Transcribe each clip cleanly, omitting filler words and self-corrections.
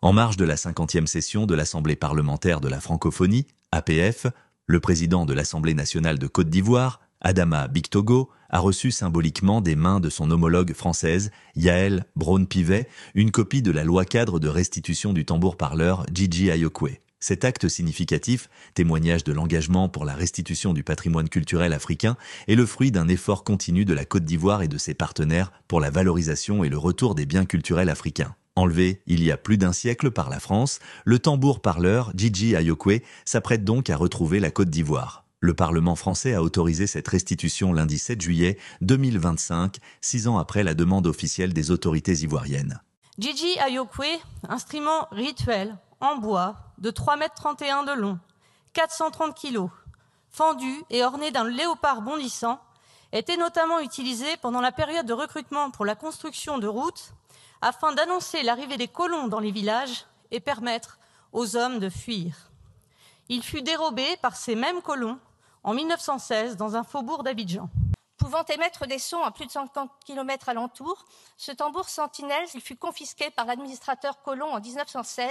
En marge de la 50e session de l'Assemblée parlementaire de la francophonie, APF, le président de l'Assemblée nationale de Côte d'Ivoire, Adama Bictogo, a reçu symboliquement des mains de son homologue française, Yael Braun-Pivet, une copie de la loi-cadre de restitution du tambour-parleur Gigi Ayokwe. Cet acte significatif, témoignage de l'engagement pour la restitution du patrimoine culturel africain, est le fruit d'un effort continu de la Côte d'Ivoire et de ses partenaires pour la valorisation et le retour des biens culturels africains. Enlevé il y a plus d'un siècle par la France, le tambour-parleur Gigi Ayokwe s'apprête donc à retrouver la Côte d'Ivoire. Le Parlement français a autorisé cette restitution lundi 7 juillet 2025, 6 ans après la demande officielle des autorités ivoiriennes. Gigi Ayokwe, instrument rituel en bois de 3,31 m de long, 430 kg, fendu et orné d'un léopard bondissant, était notamment utilisé pendant la période de recrutement pour la construction de routes afin d'annoncer l'arrivée des colons dans les villages et permettre aux hommes de fuir. Il fut dérobé par ces mêmes colons en 1916 dans un faubourg d'Abidjan. Pouvant émettre des sons à plus de 50 km alentour, ce tambour sentinelle fut confisqué par l'administrateur colon en 1916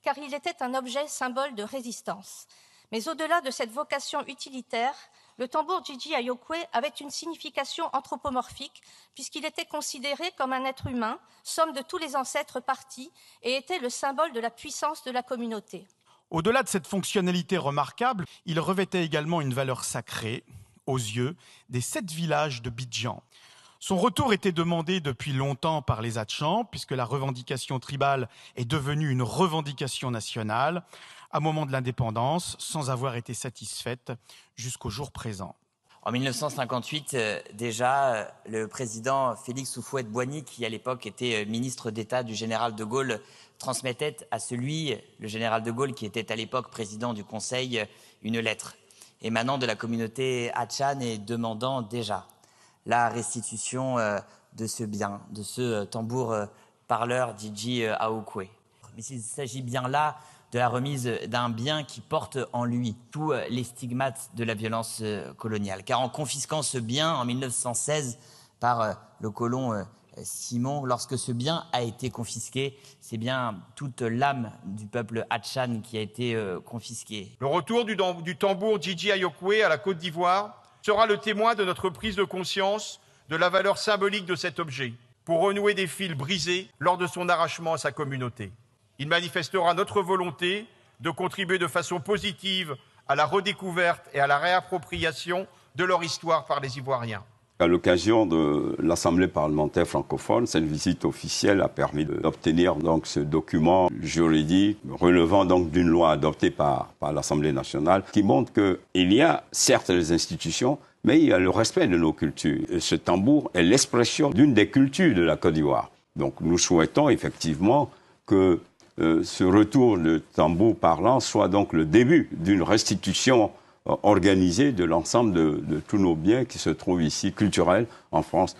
car il était un objet symbole de résistance. Mais au-delà de cette vocation utilitaire, le tambour Gigi Ayokwe avait une signification anthropomorphique puisqu'il était considéré comme un être humain, somme de tous les ancêtres partis, et était le symbole de la puissance de la communauté. Au-delà de cette fonctionnalité remarquable, il revêtait également une valeur sacrée, aux yeux des 7 villages de Bidjan. Son retour était demandé depuis longtemps par les Hatchans, puisque la revendication tribale est devenue une revendication nationale, à moment de l'indépendance, sans avoir été satisfaite jusqu'au jour présent. En 1958, déjà, le président Félix Houphouët-Boigny, qui à l'époque était ministre d'État du général de Gaulle, transmettait à le général de Gaulle, qui était à l'époque président du Conseil, une lettre émanant de la communauté Hatchan et demandant déjà la restitution de ce bien, de ce tambour-parleur Gigi Ayokwe. Mais il s'agit bien là de la remise d'un bien qui porte en lui tous les stigmates de la violence coloniale. Car en confisquant ce bien en 1916 par le colon Simon, lorsque ce bien a été confisqué, c'est bien toute l'âme du peuple Hatchan qui a été confisquée. Le retour du tambour Gigi Ayokwe à la Côte d'Ivoire sera le témoin de notre prise de conscience de la valeur symbolique de cet objet, pour renouer des fils brisés lors de son arrachement à sa communauté. Il manifestera notre volonté de contribuer de façon positive à la redécouverte et à la réappropriation de leur histoire par les Ivoiriens. À l'occasion de l'Assemblée parlementaire francophone, cette visite officielle a permis d'obtenir donc ce document juridique relevant donc d'une loi adoptée par l'Assemblée nationale qui montre qu'il y a certes les institutions, mais il y a le respect de nos cultures. Et ce tambour est l'expression d'une des cultures de la Côte d'Ivoire. Donc nous souhaitons effectivement que ce retour de tambour parlant soit donc le début d'une restitution organisée de l'ensemble de tous nos biens qui se trouvent ici, culturels, en France.